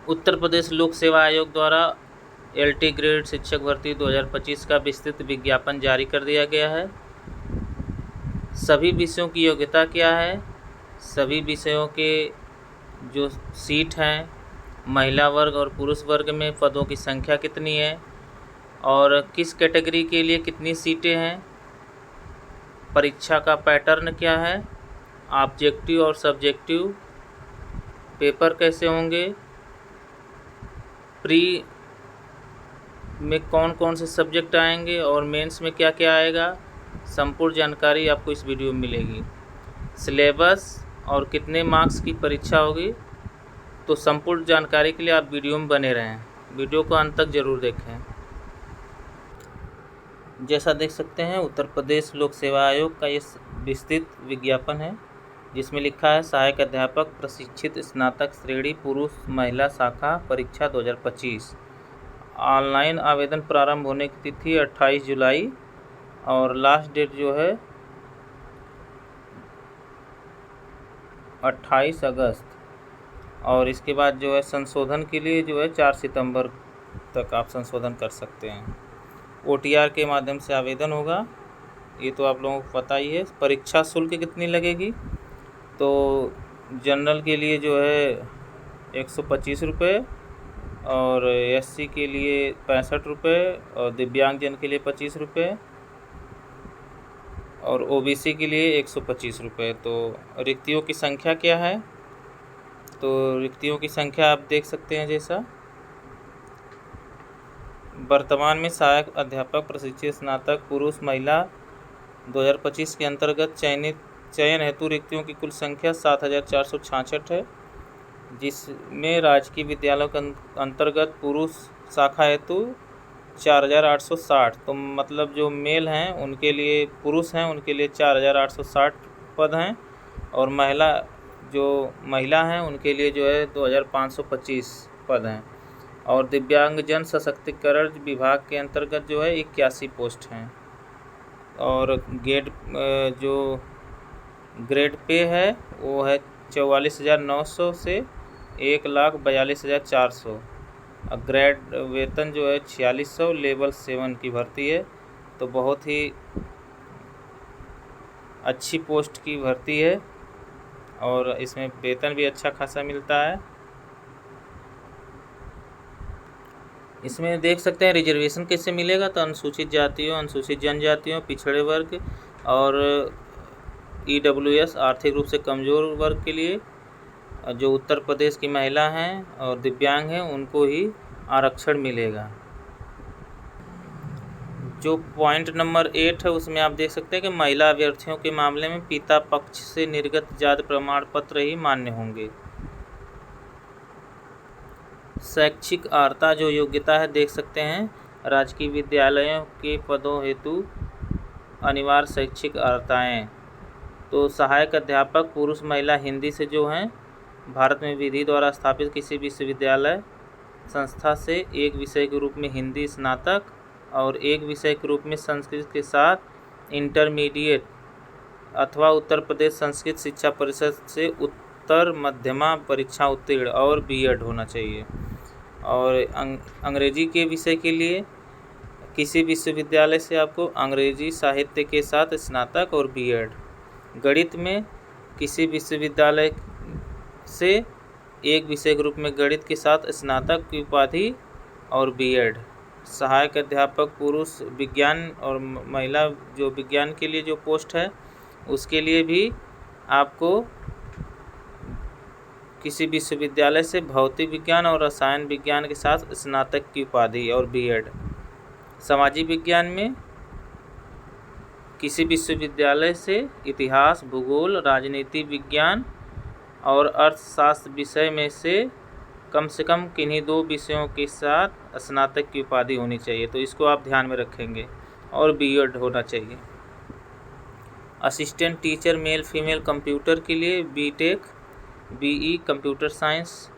उत्तर प्रदेश लोक सेवा आयोग द्वारा LT ग्रेड शिक्षक भर्ती 2025 का विस्तृत विज्ञापन जारी कर दिया गया है। सभी विषयों की योग्यता क्या है, सभी विषयों के जो सीट हैं, महिला वर्ग और पुरुष वर्ग में पदों की संख्या कितनी है और किस कैटेगरी के लिए कितनी सीटें हैं, परीक्षा का पैटर्न क्या है, ऑब्जेक्टिव और सब्जेक्टिव पेपर कैसे होंगे, प्री में कौन कौन से सब्जेक्ट आएंगे और मेंस में क्या क्या आएगा, संपूर्ण जानकारी आपको इस वीडियो में मिलेगी। सिलेबस और कितने मार्क्स की परीक्षा होगी, तो संपूर्ण जानकारी के लिए आप वीडियो में बने रहें, वीडियो को अंत तक ज़रूर देखें। जैसा देख सकते हैं, उत्तर प्रदेश लोक सेवा आयोग का ये विस्तृत विज्ञापन है जिसमें लिखा है सहायक अध्यापक प्रशिक्षित स्नातक श्रेणी पुरुष महिला शाखा परीक्षा 2025। ऑनलाइन आवेदन प्रारंभ होने की तिथि 28 जुलाई और लास्ट डेट जो है 28 अगस्त, और इसके बाद जो है संशोधन के लिए जो है 4 सितंबर तक आप संशोधन कर सकते हैं। OTR के माध्यम से आवेदन होगा, ये तो आप लोगों को पता ही है। परीक्षा शुल्क कितनी लगेगी, तो जनरल के लिए जो है 125 रुपये और SC के लिए 65 रुपये और दिव्यांगजन के लिए 25 रुपये और OBC के लिए 125 रुपये। तो रिक्तियों की संख्या क्या है, तो रिक्तियों की संख्या आप देख सकते हैं। जैसा वर्तमान में सहायक अध्यापक प्रशिक्षित स्नातक पुरुष महिला 2025 के अंतर्गत चयन हेतु रिक्तियों की कुल संख्या 7466 है, जिसमें राजकीय विद्यालयों के अंतर्गत पुरुष शाखा हेतु 4860। तो मतलब जो मेल हैं उनके लिए, पुरुष हैं उनके लिए 4860 पद हैं और महिला हैं उनके लिए जो है 2525 पद हैं। और दिव्यांगजन सशक्तिकरण विभाग के अंतर्गत जो है 81 पोस्ट हैं। और जो ग्रेड पे है वो है 44,900 से 1,42,400। ग्रेड वेतन जो है 4600, लेवल 7 की भर्ती है। तो बहुत ही अच्छी पोस्ट की भर्ती है और इसमें वेतन भी अच्छा खासा मिलता है। इसमें देख सकते हैं रिजर्वेशन कैसे मिलेगा, तो अनुसूचित जातियों, अनुसूचित जनजातियों, पिछड़े वर्ग और EWS आर्थिक रूप से कमज़ोर वर्ग के लिए, जो उत्तर प्रदेश की महिला हैं और दिव्यांग हैं उनको ही आरक्षण मिलेगा। जो पॉइंट नंबर 8 है उसमें आप देख सकते हैं कि महिला अभ्यर्थियों के मामले में पिता पक्ष से निर्गत जाति प्रमाण पत्र ही मान्य होंगे। शैक्षिक अर्हता जो योग्यता है देख सकते हैं, राजकीय विद्यालयों के पदों हेतु अनिवार्य शैक्षिक अर्हताएँ। तो सहायक अध्यापक पुरुष महिला हिंदी से जो हैं, भारत में विधि द्वारा स्थापित किसी विश्वविद्यालय संस्था से एक विषय के रूप में हिंदी स्नातक और एक विषय के रूप में संस्कृत के साथ इंटरमीडिएट अथवा उत्तर प्रदेश संस्कृत शिक्षा परिषद से उत्तर मध्यमा परीक्षा उत्तीर्ण और B.Ed होना चाहिए। और अंग्रेजी के विषय के लिए किसी विश्वविद्यालय से आपको अंग्रेजी साहित्य के साथ स्नातक और B.Ed। गणित में किसी विश्वविद्यालय से एक विषय के रूप में गणित के साथ स्नातक की उपाधि और B.Ed। सहायक अध्यापक पुरुष विज्ञान और महिला जो विज्ञान के लिए जो पोस्ट है उसके लिए भी आपको किसी विश्वविद्यालय से भौतिक विज्ञान और रसायन विज्ञान के साथ स्नातक की उपाधि और B.Ed। सामाजिक विज्ञान में किसी विश्वविद्यालय से इतिहास, भूगोल, राजनीति विज्ञान और अर्थशास्त्र विषय में से कम किन्हीं 2 विषयों के साथ स्नातक की उपाधि होनी चाहिए। तो इसको आप ध्यान में रखेंगे और B.Ed होना चाहिए। Assistant teacher male female computer के लिए B.Tech, BE कंप्यूटर साइंस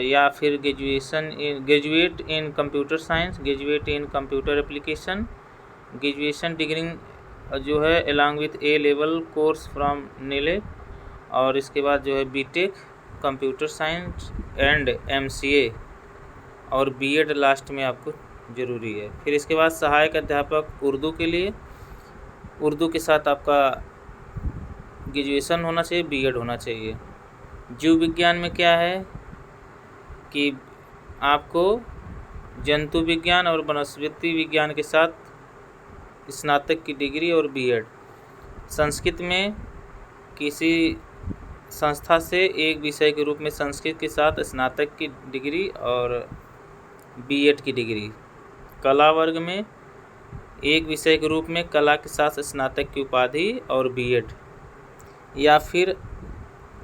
या फिर graduate in computer science, graduate in computer application, graduation degree जो है along with A level course from NILE। और इसके बाद जो है B.Tech computer science and MCA और B.Ed लास्ट में आपको ज़रूरी है। फिर इसके बाद सहायक अध्यापक उर्दू के लिए, उर्दू के साथ आपका ग्रेजुएशन होना चाहिए, B.Ed होना चाहिए। जीव विज्ञान में क्या है कि आपको जंतु विज्ञान और वनस्पति विज्ञान के साथ स्नातक की डिग्री और B.Ed। संस्कृत में किसी संस्था से एक विषय के रूप में संस्कृत के साथ स्नातक की डिग्री और B.Ed की डिग्री। कला वर्ग में एक विषय के रूप में कला के साथ स्नातक की उपाधि और B.Ed, या फिर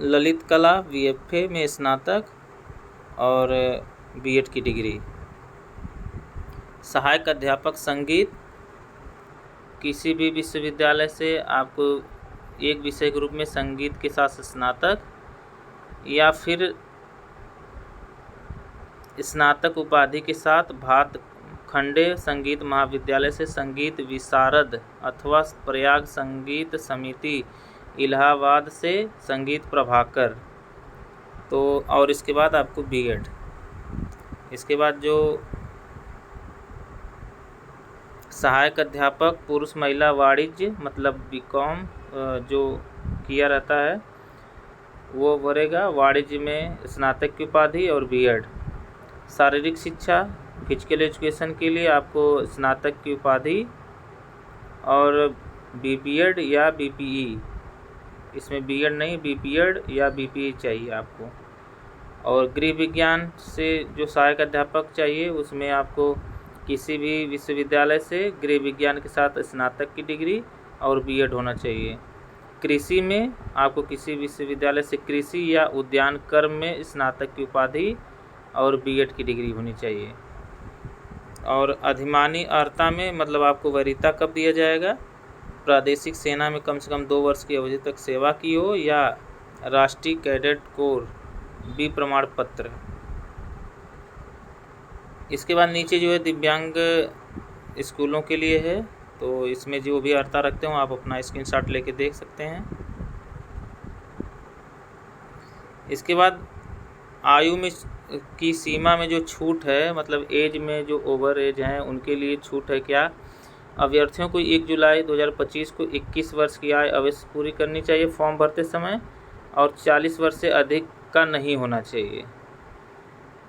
ललित कला VFA में स्नातक और B.Ed की डिग्री। सहायक अध्यापक संगीत, किसी भी विश्वविद्यालय से आपको एक विषय के रूप में संगीत के साथ स्नातक या फिर स्नातक उपाधि के साथ भातखंडे संगीत महाविद्यालय से संगीत विशारद अथवा प्रयाग संगीत समिति इलाहाबाद से संगीत प्रभाकर। तो और इसके बाद आपको B.Ed। इसके बाद जो सहायक अध्यापक पुरुष महिला वाणिज्य मतलब B.Com जो किया रहता है वो भरेगा वाणिज्य में स्नातक की उपाधि और B.Ed। शारीरिक शिक्षा फिजिकल एजुकेशन के लिए आपको स्नातक की उपाधि और B.Ed या BPE, इसमें B.Ed नहीं B.Ed या BPE चाहिए आपको। और गृह विज्ञान से जो सहायक अध्यापक चाहिए उसमें आपको किसी भी विश्वविद्यालय से गृह विज्ञान के साथ स्नातक की डिग्री और B.Ed होना चाहिए। कृषि में आपको किसी विश्वविद्यालय से कृषि या उद्यान कर्म में स्नातक की उपाधि और B.Ed की डिग्री होनी चाहिए। और अधिमानी अर्हता में मतलब आपको वरीयता कब दिया जाएगा, प्रादेशिक सेना में कम से कम 2 वर्ष की अवधि तक सेवा की हो या राष्ट्रीय कैडेट कोर B प्रमाण पत्र। इसके बाद नीचे जो है दिव्यांग स्कूलों के लिए है, तो इसमें जो भी अर्हता रखते हो आप अपना स्क्रीनशॉट लेके देख सकते हैं। इसके बाद आयु में की सीमा में जो छूट है मतलब एज में जो ओवर एज हैं उनके लिए छूट है क्या, अभ्यर्थियों को 1 जुलाई 2025 को 21 वर्ष की आयु अवश्य पूरी करनी चाहिए फॉर्म भरते समय और 40 वर्ष से अधिक का नहीं होना चाहिए।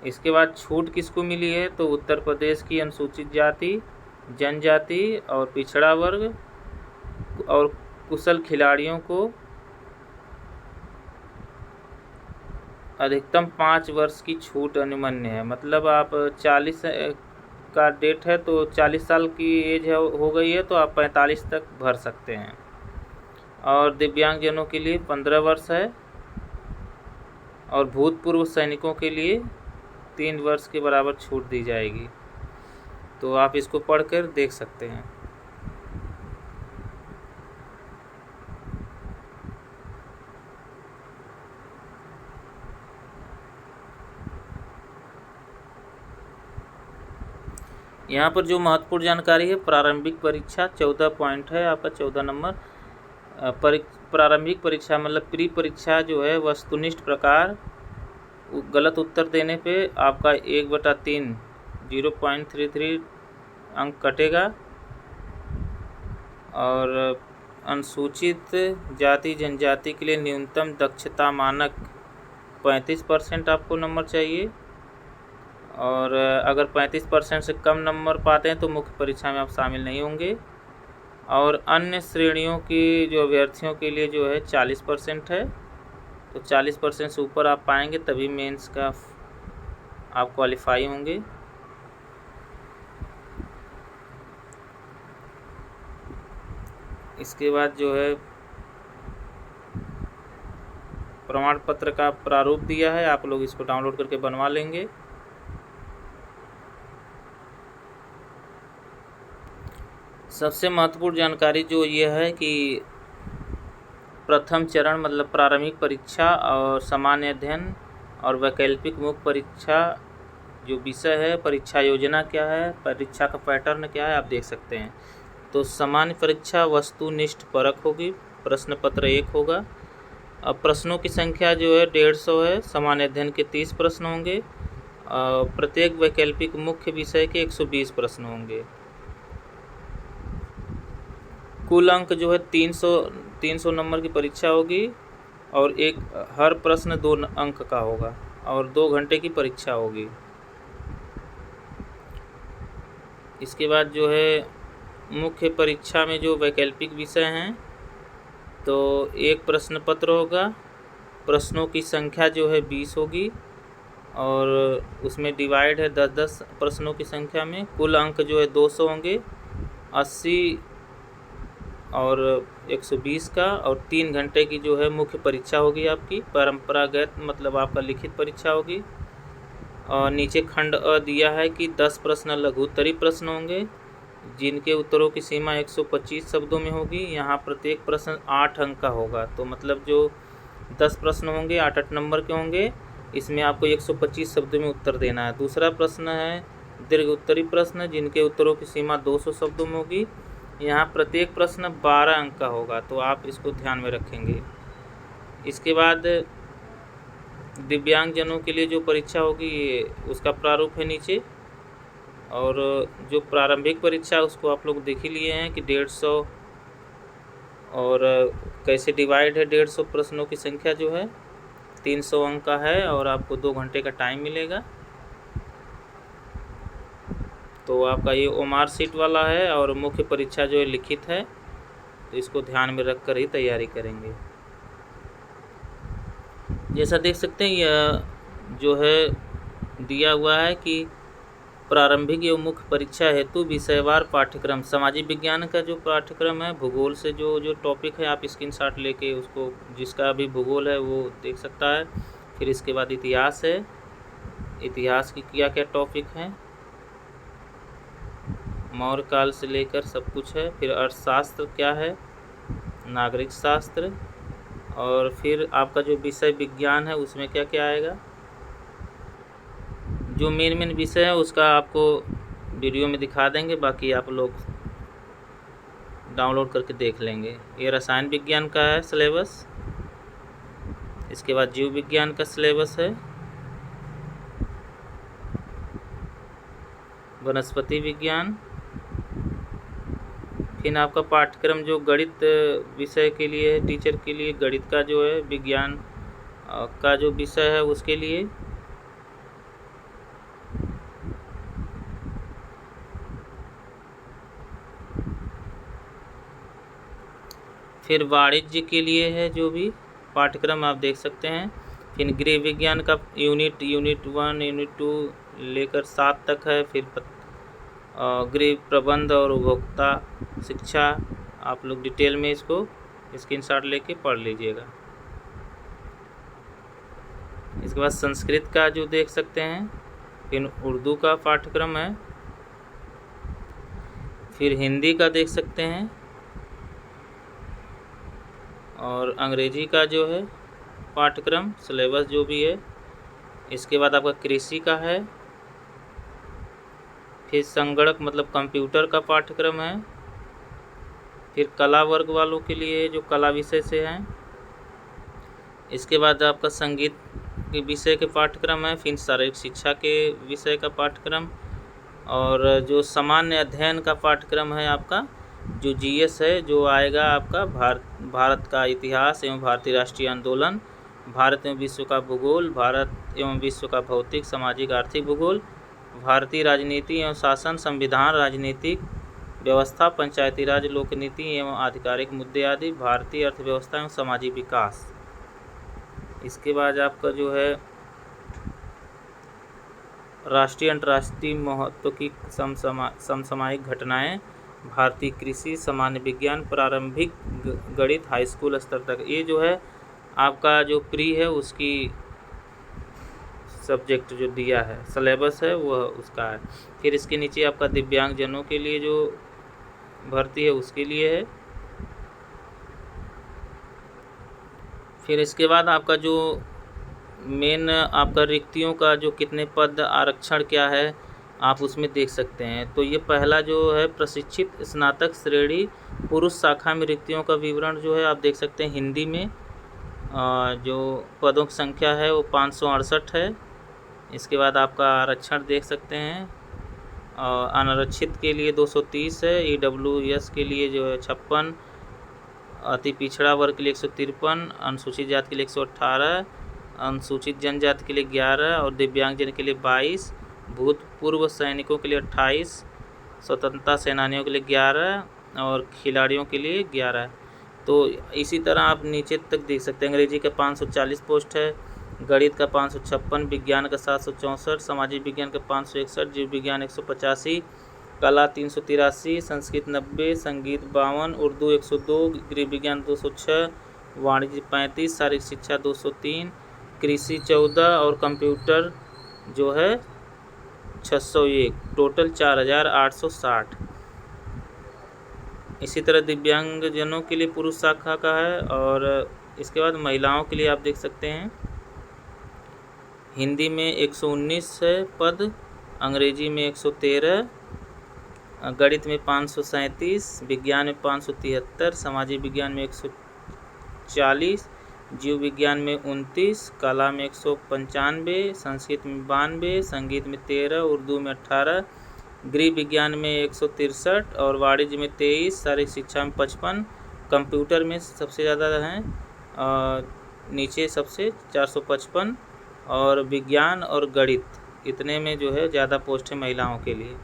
इसके बाद छूट किसको मिली है, तो उत्तर प्रदेश की अनुसूचित जाति जनजाति और पिछड़ा वर्ग और कुशल खिलाड़ियों को अधिकतम 5 वर्ष की छूट अनुमन्य है। मतलब आप 40 का डेट है तो 40 साल की एज है हो गई है तो आप 45 तक भर सकते हैं। और दिव्यांगजनों के लिए 15 वर्ष है और भूतपूर्व सैनिकों के लिए 3 वर्ष के बराबर छूट दी जाएगी। तो आप इसको पढ़कर देख सकते हैं। यहाँ पर जो महत्वपूर्ण जानकारी है, प्रारंभिक परीक्षा 14 पॉइंट है आपका 14 नंबर। प्रारंभिक परीक्षा मतलब प्री परीक्षा जो है वस्तुनिष्ठ प्रकार, गलत उत्तर देने पे आपका 1/3 0.33 अंक कटेगा। और अनुसूचित जाति जनजाति के लिए न्यूनतम दक्षता मानक 35% आपको नंबर चाहिए और अगर 35% से कम नंबर पाते हैं तो मुख्य परीक्षा में आप शामिल नहीं होंगे। और अन्य श्रेणियों की जो अभ्यर्थियों के लिए जो है 40% है, तो 40% से ऊपर आप पाएंगे तभी मेंस का आप क्वालिफाई होंगे। इसके बाद जो है प्रमाण पत्र का प्रारूप दिया है, आप लोग इसको डाउनलोड करके बनवा लेंगे। सबसे महत्वपूर्ण जानकारी जो ये है कि प्रथम चरण मतलब प्रारंभिक परीक्षा और सामान्य अध्ययन और वैकल्पिक मुख्य परीक्षा जो विषय है, परीक्षा योजना क्या है, परीक्षा का पैटर्न क्या है, आप देख सकते हैं। तो सामान्य परीक्षा वस्तुनिष्ठ परख होगी, प्रश्न पत्र 1 होगा अब प्रश्नों की संख्या जो है 150 है। सामान्य अध्ययन के 30 प्रश्न होंगे। प्रत्येक वैकल्पिक मुख्य विषय के 120 प्रश्न होंगे। कुल अंक जो है 300 नंबर की परीक्षा होगी और हर प्रश्न 2 अंक का होगा और 2 घंटे की परीक्षा होगी। इसके बाद जो है मुख्य परीक्षा में जो वैकल्पिक विषय हैं तो एक प्रश्न पत्र होगा। प्रश्नों की संख्या जो है 20 होगी और उसमें डिवाइड है 10-10 प्रश्नों की संख्या में। कुल अंक जो है 200 होंगे, 80 और 120 का, और 3 घंटे की जो है मुख्य परीक्षा होगी आपकी। परंपरागत मतलब आपका लिखित परीक्षा होगी। और नीचे खंड अ दिया है कि 10 प्रश्न लघु उत्तरीय प्रश्न होंगे जिनके उत्तरों की सीमा 125 शब्दों में होगी। यहाँ प्रत्येक प्रश्न 8 अंक का होगा, तो मतलब जो 10 प्रश्न होंगे 8-8 नंबर के होंगे। इसमें आपको 125 शब्दों में उत्तर देना है। दूसरा प्रश्न है दीर्घ उत्तरीय प्रश्न जिनके उत्तरों की सीमा 200 शब्दों में होगी। यहाँ प्रत्येक प्रश्न 12 अंक का होगा, तो आप इसको ध्यान में रखेंगे। इसके बाद दिव्यांगजनों के लिए जो परीक्षा होगी ये उसका प्रारूप है नीचे। और जो प्रारंभिक परीक्षा उसको आप लोग देख ही लिए हैं कि 150 और कैसे डिवाइड है। 150 प्रश्नों की संख्या जो है 300 अंक का है और आपको 2 घंटे का टाइम मिलेगा। तो आपका ये ओमार सीट वाला है और मुख्य परीक्षा जो है लिखित है, तो इसको ध्यान में रख कर ही तैयारी करेंगे। जैसा देख सकते हैं यह जो है दिया हुआ है कि प्रारंभिक एवं मुख्य परीक्षा हेतु विषयवार पाठ्यक्रम। सामाजिक विज्ञान का जो पाठ्यक्रम है, भूगोल से जो टॉपिक है आप स्क्रीनशॉट लेके उसको, जिसका अभी भूगोल है वो देख सकता है। फिर इसके बाद इतिहास है, इतिहास की क्या क्या टॉपिक हैं, मौर्य काल से लेकर सब कुछ है। फिर अर्थशास्त्र क्या है, नागरिक शास्त्र, और फिर आपका जो विषय विज्ञान है उसमें क्या क्या आएगा। जो मेन विषय है उसका आपको वीडियो में दिखा देंगे, बाकी आप लोग डाउनलोड करके देख लेंगे। ये रसायन विज्ञान का है सिलेबस। इसके बाद जीव विज्ञान का सिलेबस है, वनस्पति विज्ञान। फिर आपका पाठ्यक्रम जो गणित विषय के लिए है, टीचर के लिए गणित का जो है, विज्ञान का जो विषय है उसके लिए। फिर वाणिज्य के लिए है जो भी पाठ्यक्रम आप देख सकते हैं। फिर गृह विज्ञान का यूनिट 1, यूनिट 2 लेकर 7 तक है। फिर गृह प्रबंध और उपभोक्ता शिक्षा, आप लोग डिटेल में इसको स्क्रीनशॉट लेके पढ़ लीजिएगा। इसके बाद संस्कृत का जो देख सकते हैं, फिर उर्दू का पाठ्यक्रम है, फिर हिंदी का देख सकते हैं, और अंग्रेजी का जो है पाठ्यक्रम सिलेबस जो भी है। इसके बाद आपका कृषि का है, फिर संगणक मतलब कंप्यूटर का पाठ्यक्रम है, फिर कला वर्ग वालों के लिए जो कला विषय से हैं। इसके बाद आपका संगीत के विषय के पाठ्यक्रम है, फिर शारीरिक शिक्षा के विषय का पाठ्यक्रम, और जो सामान्य अध्ययन का पाठ्यक्रम है आपका जो जीएस है, जो आएगा आपका भारत का इतिहास एवं भारतीय राष्ट्रीय आंदोलन, भारत एवं विश्व का भूगोल, भारत एवं विश्व का भौतिक सामाजिक आर्थिक भूगोल, भारतीय राजनीति एवं शासन, संविधान, राजनीतिक व्यवस्था, पंचायती राज, लोक नीति एवं आधिकारिक मुद्दे आदि, भारतीय अर्थव्यवस्था एवं सामाजिक विकास। इसके बाद आपका जो है राष्ट्रीय अंतर्राष्ट्रीय महत्व की समसामयिक घटनाएं, भारतीय कृषि, सामान्य विज्ञान, प्रारंभिक गणित, हाई स्कूल स्तर तक। ये जो है आपका जो प्री है उसकी सब्जेक्ट जो दिया है, सिलेबस है वह उसका है। फिर इसके नीचे आपका दिव्यांगजनों के लिए जो भर्ती है उसके लिए है। फिर इसके बाद आपका जो मेन आपका रिक्तियों का जो कितने पद, आरक्षण क्या है, आप उसमें देख सकते हैं। तो ये पहला जो है प्रशिक्षित स्नातक श्रेणी पुरुष शाखा में रिक्तियों का विवरण जो है आप देख सकते हैं हिंदी में, जो पदों की संख्या है वो 568 है। इसके बाद आपका आरक्षण देख सकते हैं। अनारक्षित के लिए 230 है। EWS के लिए जो है 56, अति पिछड़ा वर्ग के लिए 153, अनुसूचित जाति के लिए 118, अनुसूचित जनजाति के लिए 11 और दिव्यांगजन के लिए 22, भूतपूर्व सैनिकों के लिए 28, स्वतंत्रता सेनानियों के लिए 11 और खिलाड़ियों के लिए 11। तो इसी तरह आप नीचे तक देख सकते हैं। अंग्रेजी का 540 पोस्ट है, गणित का 556, विज्ञान का 764, सामाजिक विज्ञान का 561, जीव विज्ञान 185, कला 383, संस्कृत 90, संगीत 52, उर्दू 102, गृह विज्ञान 206, वाणिज्य 35, शारीरिक शिक्षा 203, कृषि 14 और कंप्यूटर जो है 601, टोटल 4860। इसी तरह दिव्यांगजनों के लिए पुरुष शाखा का है। और इसके बाद महिलाओं के लिए आप देख सकते हैं, हिंदी में 119 है पद, अंग्रेजी में 113, गणित में 537, विज्ञान में 573, सामाजिक विज्ञान में 140, जीव विज्ञान में 29, कला में 195, संस्कृत में 92, संगीत में 13, उर्दू में 18, गृह विज्ञान में 163 और वाणिज्य में 23, शारीरिक शिक्षा में 55, कंप्यूटर में सबसे ज़्यादा हैं, नीचे सबसे 455, और विज्ञान और गणित इतने में जो है ज़्यादा पोस्ट है महिलाओं के लिए।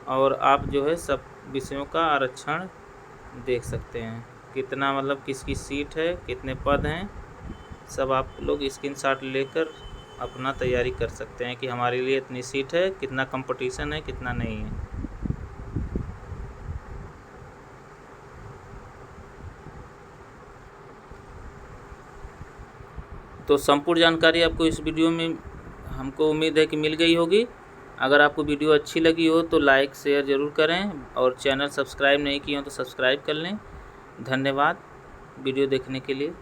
और आप जो है सब विषयों का आरक्षण देख सकते हैं, कितना मतलब किसकी सीट है, कितने पद हैं, सब आप लोग स्क्रीनशॉट लेकर अपना तैयारी कर सकते हैं कि हमारे लिए इतनी सीट है, कितना कंपटीशन है, कितना नहीं है। तो संपूर्ण जानकारी आपको इस वीडियो में हमको उम्मीद है कि मिल गई होगी। अगर आपको वीडियो अच्छी लगी हो तो लाइक शेयर ज़रूर करें और चैनल सब्सक्राइब नहीं किए हो तो सब्सक्राइब कर लें। धन्यवाद वीडियो देखने के लिए।